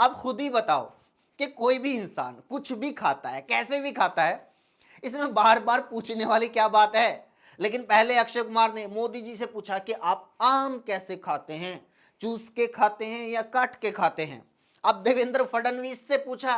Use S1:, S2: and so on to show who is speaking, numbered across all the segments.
S1: अब खुद ही बताओ कि कोई भी इंसान कुछ भी खाता है, कैसे भी खाता है, इसमें बार बार पूछने वाली क्या बात है। लेकिन पहले अक्षय कुमार ने मोदी जी से पूछा कि आप आम कैसे खाते हैं, चूस के खाते हैं या काट के खाते हैं। अब देवेंद्र फडणवीस से पूछा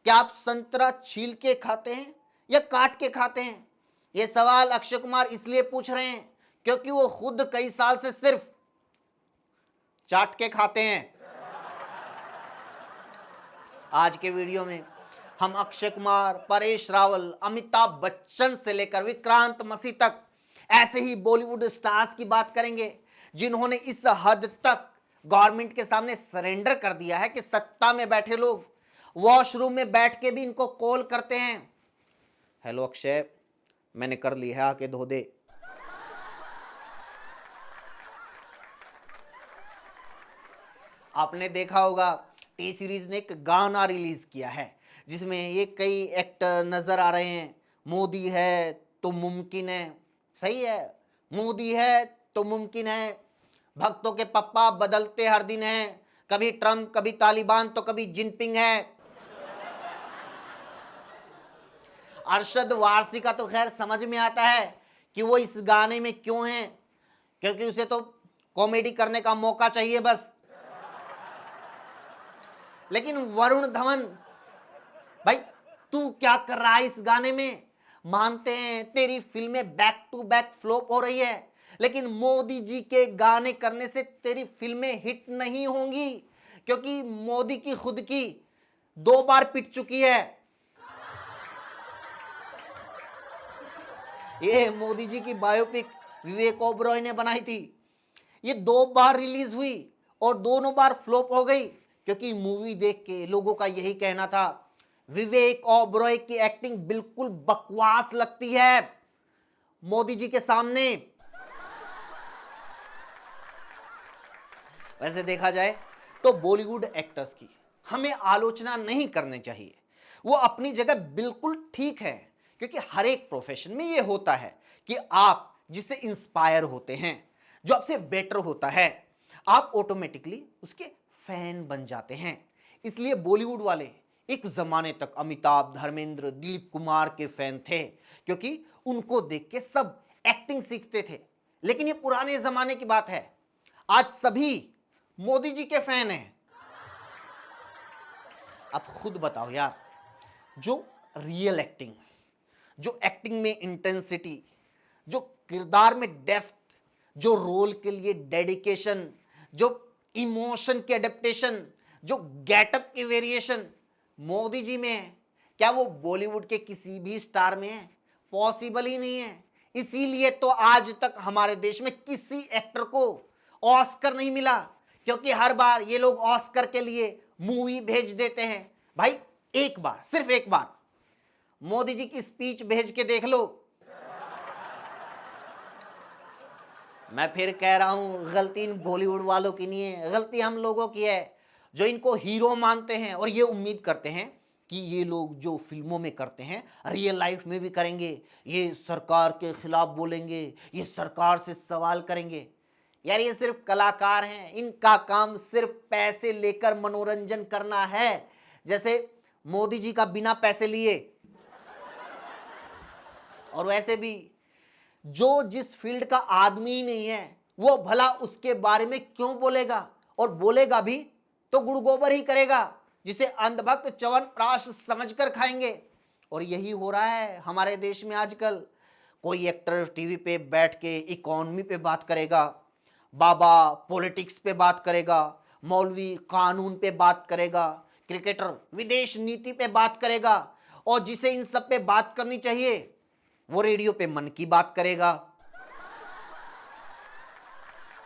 S1: कि आप संतरा छील के खाते हैं या काट के खाते हैं। यह सवाल अक्षय कुमार इसलिए पूछ रहे हैं क्योंकि वो खुद कई साल से सिर्फ चाट के खाते हैं। आज के वीडियो में हम अक्षय कुमार, परेश रावल, अमिताभ बच्चन से लेकर विक्रांत मसीह तक ऐसे ही बॉलीवुड स्टार्स की बात करेंगे जिन्होंने इस हद तक गवर्नमेंट के सामने सरेंडर कर दिया है कि सत्ता में बैठे लोग वॉशरूम में बैठ के भी इनको कॉल करते हैं, हेलो अक्षय, मैंने कर ली है, आके धो दे। आपने देखा होगा टी सीरीज ने एक गाना रिलीज किया है जिसमें ये कई एक्टर नजर आ रहे हैं। मोदी है तो मुमकिन है, सही है, मोदी है तो मुमकिन है। भक्तों के पप्पा बदलते हर दिन हैं, कभी ट्रम्प, कभी तालिबान, तो कभी जिनपिंग है। अरशद वारसी का तो खैर समझ में आता है कि वो इस गाने में क्यों है, क्योंकि उसे तो कॉमेडी करने का मौका चाहिए बस। लेकिन वरुण धवन, भाई तू क्या कर रहा है इस गाने में? मानते हैं तेरी फिल्में बैक टू बैक फ्लॉप हो रही है, लेकिन मोदी जी के गाने करने से तेरी फिल्में हिट नहीं होंगी, क्योंकि मोदी की खुद की 2 बार पिट चुकी है। ये मोदी जी की बायोपिक विवेक ओबरॉय ने बनाई थी, ये 2 बार रिलीज हुई और दोनों बार फ्लॉप हो गई, क्योंकि मूवी देख के लोगों का यही कहना था विवेक ओबरॉय की एक्टिंग बिल्कुल बकवास लगती है मोदी जी के सामने। वैसे देखा जाए तो बॉलीवुड एक्टर्स की हमें आलोचना नहीं करनी चाहिए, वो अपनी जगह बिल्कुल ठीक है, क्योंकि हर एक प्रोफेशन में ये होता है कि आप जिससे इंस्पायर होते हैं, जो आपसे बेटर होता है, आप ऑटोमेटिकली उसके फैन बन जाते हैं। इसलिए बॉलीवुड वाले एक जमाने तक अमिताभ, धर्मेंद्र, दिलीप कुमार के फैन थे, क्योंकि उनको देख के सब एक्टिंग सीखते थे। लेकिन ये पुराने जमाने की बात है, आज सभी मोदी जी के फैन हैं। अब खुद बताओ यार, जो रियल एक्टिंग, जो एक्टिंग में इंटेंसिटी, जो किरदार में डेप्थ, जो रोल के लिए डेडिकेशन, जो इमोशन की एडेप्टेशन, जो गेटअप की वेरिएशन मोदी जी में है, क्या वो बॉलीवुड के किसी भी स्टार में है? पॉसिबल ही नहीं है। इसीलिए तो आज तक हमारे देश में किसी एक्टर को ऑस्कर नहीं मिला, क्योंकि हर बार ये लोग ऑस्कर के लिए मूवी भेज देते हैं। भाई एक बार, सिर्फ एक बार मोदी जी की स्पीच भेज के देख लो। मैं फिर कह रहा हूं, गलती इन बॉलीवुड वालों की नहीं है, गलती हम लोगों की है, जो इनको हीरो मानते हैं और ये उम्मीद करते हैं कि ये लोग जो फिल्मों में करते हैं रियल लाइफ में भी करेंगे, ये सरकार के खिलाफ बोलेंगे, ये सरकार से सवाल करेंगे। यार ये सिर्फ कलाकार हैं, इनका काम सिर्फ पैसे लेकर मनोरंजन करना है, जैसे मोदी जी का बिना पैसे लिए। और वैसे भी जो जिस फील्ड का आदमी ही नहीं है, वो भला उसके बारे में क्यों बोलेगा, और बोलेगा भी तो गुड़ गोबर ही करेगा, जिसे अंधभक्त च्यवनप्राश समझकर खाएंगे। और यही हो रहा है हमारे देश में आजकल। कोई एक्टर टीवी पे बैठ के इकोनॉमी पे बात करेगा, बाबा पॉलिटिक्स पे बात करेगा, मौलवी कानून पे बात करेगा, क्रिकेटर विदेश नीति पे बात करेगा, और जिसे इन सब पे बात करनी चाहिए वो रेडियो पे मन की बात करेगा।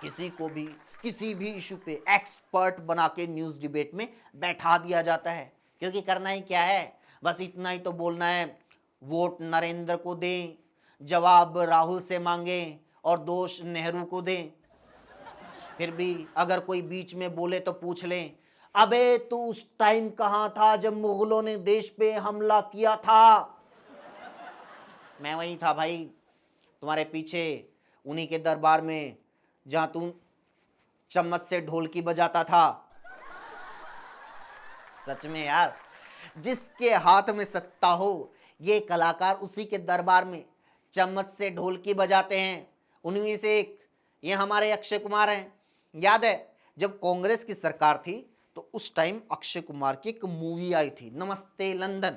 S1: किसी को भी किसी भी इशू पे एक्सपर्ट बना के न्यूज डिबेट में बैठा दिया जाता है, क्योंकि करना ही क्या है, बस इतना ही तो बोलना है, वोट नरेंद्र को दें, जवाब राहुल से मांगें और दोष नेहरू को दें। फिर भी अगर कोई बीच में बोले तो पूछ लें, अबे तू उस टाइम कहां था जब मुगलों ने देश पे हमला किया था? मैं वहीं था भाई, तुम्हारे पीछे, उन्हीं के दरबार में जहां तुम चम्मच से ढोलकी बजाता था। सच में यार, जिसके हाथ में सत्ता हो ये कलाकार उसी के दरबार में चम्मच से ढोलकी बजाते हैं। उनमें से एक ये हमारे अक्षय कुमार हैं। याद है जब कांग्रेस की सरकार थी तो उस टाइम अक्षय कुमार की एक मूवी आई थी नमस्ते लंदन।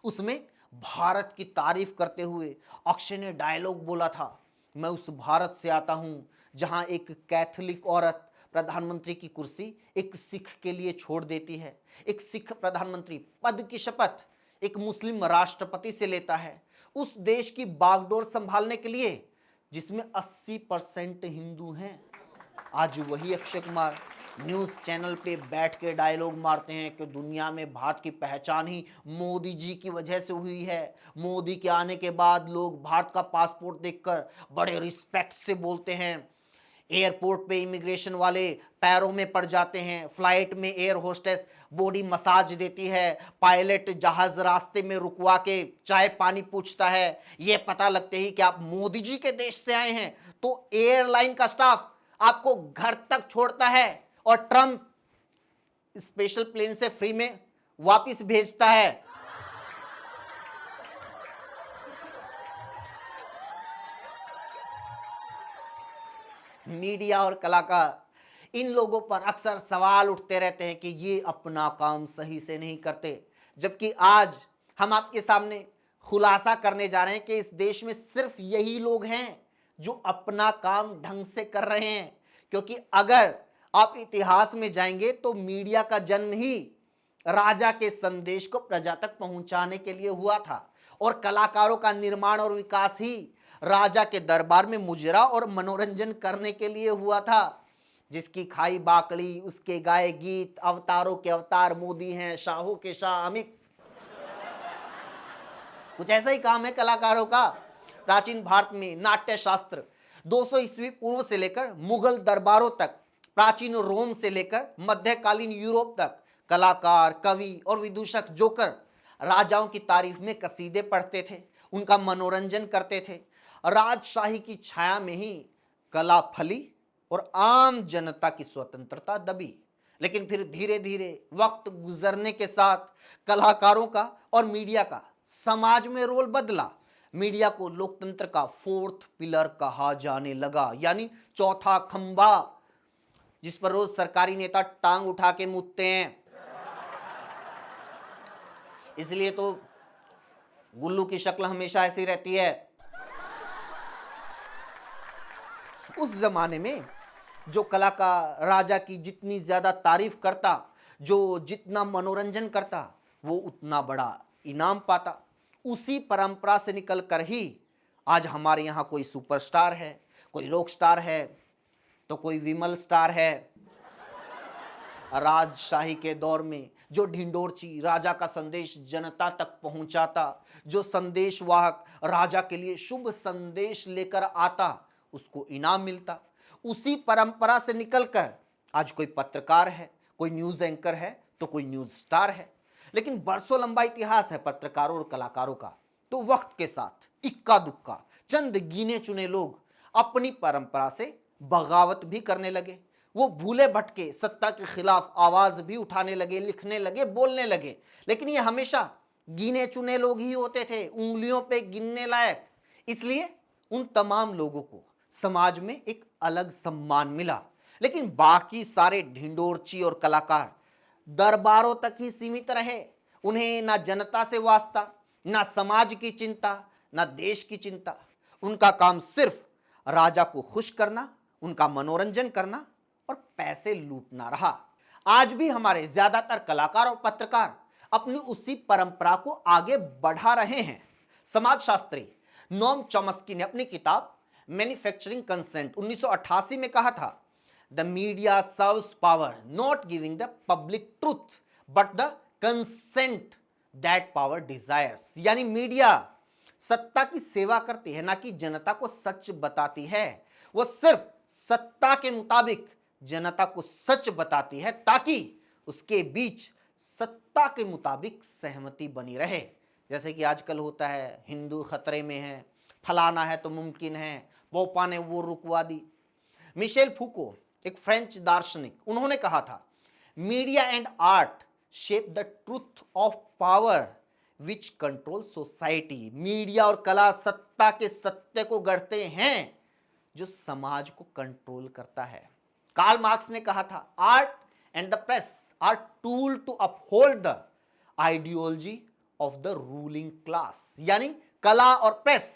S1: उसमें भारत की तारीफ करते हुए अक्षय ने डायलॉग बोला था, मैं उस भारत से आता हूं जहां एक कैथोलिक औरत प्रधानमंत्री की कुर्सी एक सिख के लिए छोड़ देती है। एक सिख प्रधानमंत्री पद की शपथ एक मुस्लिम राष्ट्रपति से लेता है, उस देश की बागडोर संभालने के लिए जिसमें 80% हिंदू हैं। आज वही अक्षय कुमार न्यूज चैनल पे बैठ के डायलॉग मारते हैं कि दुनिया में भारत की पहचान ही मोदी जी की वजह से हुई है। मोदी के आने के बाद लोग भारत का पासपोर्ट देखकर बड़े रिस्पेक्ट से बोलते हैं। एयरपोर्ट पे इमिग्रेशन वाले पैरों में पड़ जाते हैं, फ्लाइट में एयर होस्टेस बॉडी मसाज देती है, पायलट जहाज रास्ते में रुकवा के चाय पानी पूछता है। ये पता लगते ही कि आप मोदी जी के देश से आए हैं तो एयरलाइन का स्टाफ आपको घर तक छोड़ता है और ट्रम्प स्पेशल प्लेन से फ्री में वापस भेजता है। मीडिया और कलाकार इन लोगों पर अक्सर सवाल उठते रहते हैं कि ये अपना काम सही से नहीं करते, जबकि आज हम आपके सामने खुलासा करने जा रहे हैं कि इस देश में सिर्फ यही लोग हैं जो अपना काम ढंग से कर रहे हैं। क्योंकि अगर आप इतिहास में जाएंगे तो मीडिया का जन्म ही राजा के संदेश को प्रजा तक पहुंचाने के लिए हुआ था और कलाकारों का निर्माण और विकास ही राजा के दरबार में मुजरा और मनोरंजन करने के लिए हुआ था। जिसकी खाई बाकड़ी उसके गाए गीत, अवतारों के अवतार मोदी हैं, शाहों के शाह अमित। कुछ ऐसा ही काम है कलाकारों का। प्राचीन भारत में नाट्य शास्त्र 200 ईस्वी पूर्व से लेकर मुगल दरबारों तक, प्राचीन रोम से लेकर मध्यकालीन यूरोप तक कलाकार, कवि और विदूषक जोकर राजाओं की तारीफ में कसीदे पढ़ते थे, उनका मनोरंजन करते थे। राजशाही की छाया में ही कला फली और आम जनता की स्वतंत्रता दबी। लेकिन फिर धीरे धीरे वक्त गुजरने के साथ कलाकारों का और मीडिया का समाज में रोल बदला। मीडिया को लोकतंत्र का फोर्थ पिलर कहा जाने लगा, यानी चौथा खंबा जिस पर रोज सरकारी नेता टांग उठा के मुतते हैं। इसलिए तो गुल्लू की शक्ल हमेशा ऐसी रहती है। उस जमाने में जो कलाकार राजा की जितनी ज्यादा तारीफ करता, जो जितना मनोरंजन करता, वो उतना बड़ा इनाम पाता। उसी परंपरा से निकलकर ही आज हमारे यहाँ कोई सुपरस्टार है, कोई रॉक स्टार है, तो कोई विमल स्टार है। राजशाही के दौर में जो ढिंडोरची राजा का संदेश जनता तक पहुंचाता, जो संदेशवाहक राजा के लिए शुभ संदेश लेकर आता, उसको इनाम मिलता। उसी परंपरा से निकलकर आज कोई पत्रकार है, कोई न्यूज एंकर है, तो कोई न्यूज स्टार है। लेकिन बरसों लंबा इतिहास है पत्रकारों और कलाकारों का। तो वक्त के साथ इक्का दुक्का चंद गिने चुने लोग अपनी परंपरा से बगावत भी करने लगे। वो भूले भटके सत्ता के खिलाफ आवाज भी उठाने लगे, लिखने लगे, बोलने लगे। लेकिन ये हमेशा गिने चुने लोग ही होते थे, उंगलियों पे गिनने लायक। इसलिए उन तमाम लोगों को समाज में एक अलग सम्मान मिला। लेकिन बाकी सारे ढिंडोरची और कलाकार दरबारों तक ही सीमित रहे। उन्हें ना जनता से वास्ता, ना समाज की चिंता, ना देश की चिंता। उनका काम सिर्फ राजा को खुश करना, उनका मनोरंजन करना और पैसे लूटना रहा। आज भी हमारे ज्यादातर कलाकार और पत्रकार अपनी उसी परंपरा को आगे बढ़ा रहे हैं। समाजशास्त्री नोम चॉम्स्की ने अपनी किताब मैन्युफैक्चरिंग कंसेंट 1988 में कहा था, the media serves power not giving the public truth but the consent that power desires. यानी मीडिया सत्ता की सेवा करती है, ना कि जनता को सच बताती है। वो सिर्फ सत्ता के मुताबिक जनता को सच बताती है ताकि उसके बीच सत्ता के मुताबिक सहमति बनी रहे। जैसे कि आजकल होता है, हिंदू खतरे में है, फलाना है तो मुमकिन है, पोपा ने वो रुकवा दी। मिशेल फूको एक फ्रेंच दार्शनिक, उन्होंने कहा था, media and art shape the truth of power which control society. Media और कला सत्ता के सत्य को गढ़ते हैं जो समाज को कंट्रोल करता है। कार्ल मार्क्स ने कहा था, art and the press are tool to uphold the ideology of the ruling class. यानी कला और प्रेस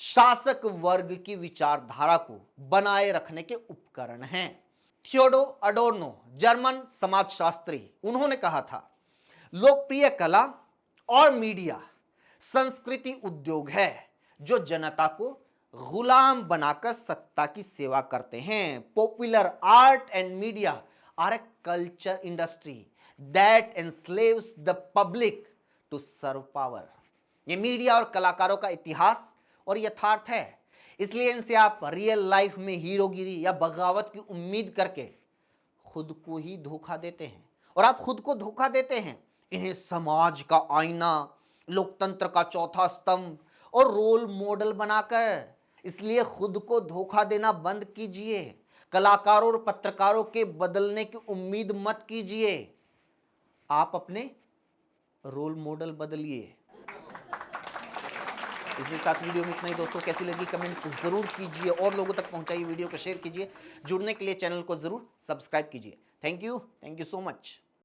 S1: शासक वर्ग की विचारधारा को बनाए रखने के उपकरण हैं। थियोडोर अडोर्नो, जर्मन समाजशास्त्री, उन्होंने कहा था, लोकप्रिय कला और मीडिया संस्कृति उद्योग है जो जनता को गुलाम बनाकर सत्ता की सेवा करते हैं। Popular art and media are a culture industry that enslaves the public to serve power. ये मीडिया और कलाकारों का इतिहास और यथार्थ है, इसलिए इनसे आप रियल लाइफ में हीरोगिरी या बगावत की उम्मीद करके खुद को ही धोखा देते हैं। और आप खुद को धोखा देते हैं। इन्हें समाज का आईना, लोकतंत्र का चौथा स्तंभ और रोल मॉडल बनाकर, इसलिए खुद को धोखा देना बंद कीजिए। कलाकारों और पत्रकारों के बदलने की उम्मीद मत कीजिए, आप अपने रोल मॉडल बदलिए। इसी साथ वीडियो में इतना ही दोस्तों। कैसी लगी कमेंट जरूर कीजिए और लोगों तक पहुंचाइए, वीडियो को शेयर कीजिए। जुड़ने के लिए चैनल को जरूर सब्सक्राइब कीजिए। Thank you so much.